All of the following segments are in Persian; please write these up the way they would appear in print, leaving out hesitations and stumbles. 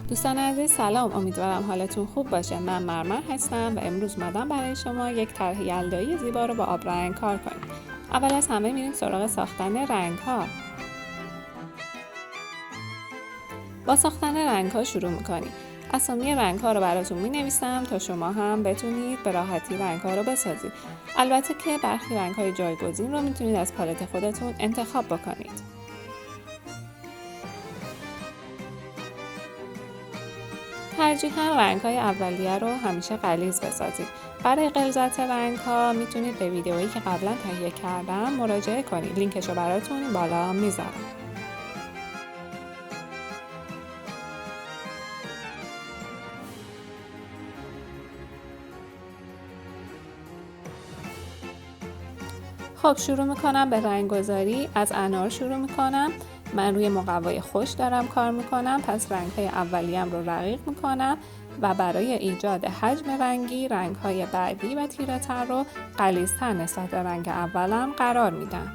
دوستان عزیز سلام، امیدوارم حالتون خوب باشه. من مرمر هستم و امروز اومدم برای شما یک طرح یلدایی زیبا رو با آبرنگ کار کنیم. اول از همه میریم سراغ ساختن رنگ ها. با ساختن رنگ ها شروع میکنیم. اسامی رنگ ها رو براتون می نویسم تا شما هم بتونید به راحتی رنگ ها رو بسازید. البته که برخی رنگ های جایگزین رو میتونید از پالت خودتون انتخاب بکنید. ترجیحاً رنگ‌های اولیه رو همیشه غلیظ بسازید. برای غلظت رنگ‌ها میتونید به ویدئویی که قبلا تهیه کردم مراجعه کنید. لینکش رو براتون بالا میذارم. خب شروع میکنم به رنگ‌گذاری. از انار شروع میکنم. من روی مقوای خوش دارم کار میکنم، پس رنگ‌های اولیه‌ام رو رقیق میکنم و برای ایجاد حجم رنگی رنگ‌های بعدی و تیره‌تر رو غلیظ‌تر نسبت به رنگ اولم قرار میدم.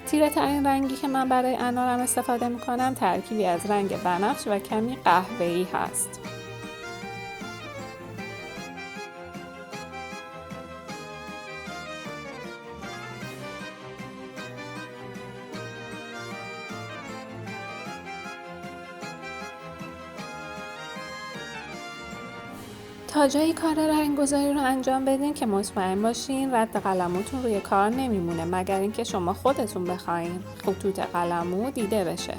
تیره ترین رنگی که من برای انارم استفاده می کنم ترکیبی از رنگ بنفش و کمی قهوه‌ای هست. تا جایی کار رنگ‌گذاری رو انجام بدین که مطمئن باشین رد قلموتون روی کار نمیمونه، مگر اینکه شما خودتون بخواین خطوط قلمو دیده بشه.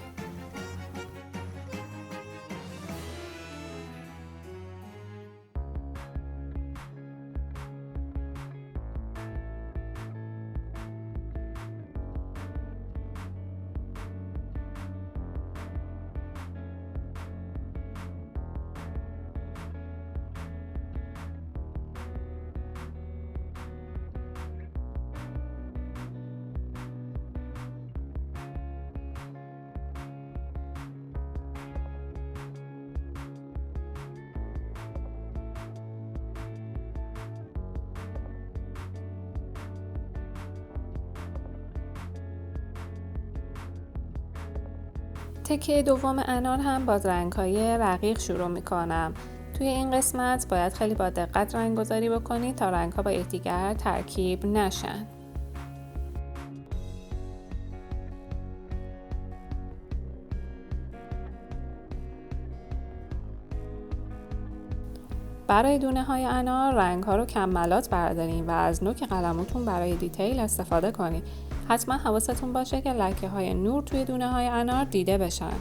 تکه دوم انار هم با رنگ‌های رقیق شروع می‌کنم. توی این قسمت باید خیلی با دقت رنگ‌گذاری بکنید تا رنگ‌ها با یکدیگر ترکیب نشن. برای دونه‌های انار رنگ‌ها رو کم‌ملات بردارین و از نوک قلمتون برای دیتیل استفاده کنید. حتما حواستون باشه که لکه‌های نور توی دونه‌های انار دیده بشن.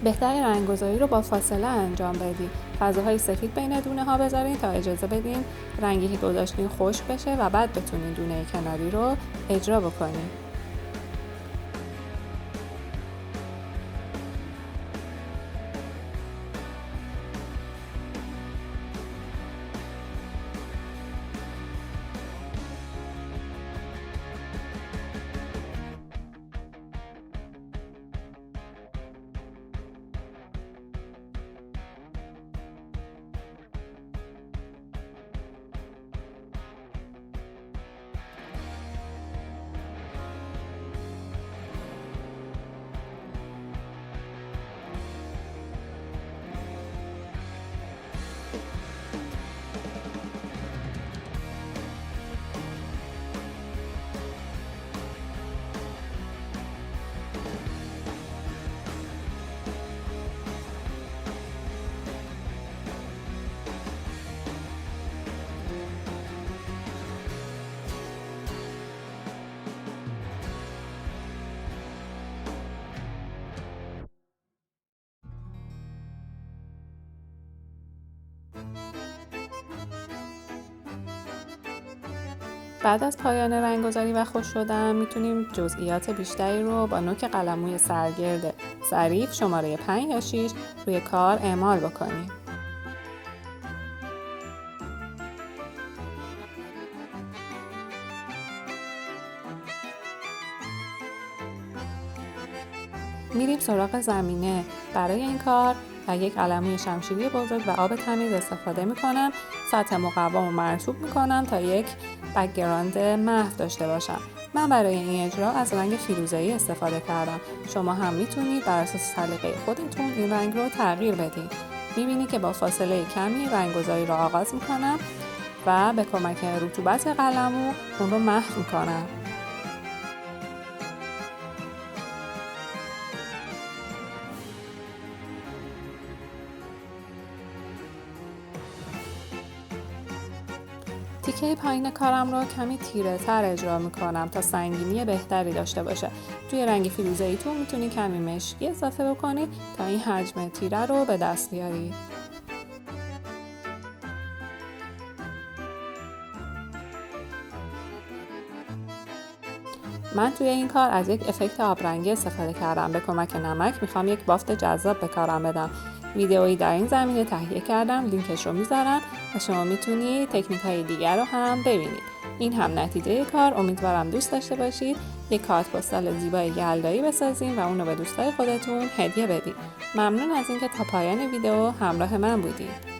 بهتر رنگ‌گذاری رو با فاصله انجام بدید. فضاهای سفید بین دونه‌ها بذارین تا اجازه بدین رنگی که گذاشتین خشک بشه و بعد بتونین دونه کناری رو اجرا بکنین. بعد از پایان رنگ‌گذاری و خشک شدن میتونیم جزئیات بیشتری رو با نوک قلموی سرگرد ظریف شماره 5 یا 6 روی کار اعمال بکنیم. میریم سراغ زمینه. برای این کار و یک قلموی شمشیری بزرگ و آب تمیز استفاده میکنم. سطح مقوامو مرطوب میکنم تا یک بک‌گراند محو داشته باشم. من برای این اجرا از رنگ فیروزه‌ای استفاده کردم. شما هم میتونید بر اساس سلیقه خودتون این رنگ رو تغییر بدید. میبینید که با فاصله کمی رنگ‌گذاری رو آغاز میکنم و به کمک رطوبت قلمو اون رو محو میکنم. تیکه پایین کارم رو کمی تیره تر اجرا میکنم تا سنگینی بهتری داشته باشه. توی رنگ فیروزه‌ایتون میتونید کمی مشکی اضافه بکنید تا این حجم تیره رو به دست بیارید. من توی این کار از یک افکت آبرنگی استفاده کردم. به کمک نمک میخوام یک بافت جذاب به کارم بدم. ویدئویی در این زمینه تهیه کردم، لینکش رو میذارم و شما میتونید تکنیک های دیگر رو هم ببینید. این هم نتیجه کار. امیدوارم دوست داشته باشید. یک کارت پستال زیبای یلدایی بسازین و اون رو به دوستای خودتون هدیه بدین. ممنون از اینکه تا پایان ویدئو همراه من بودید.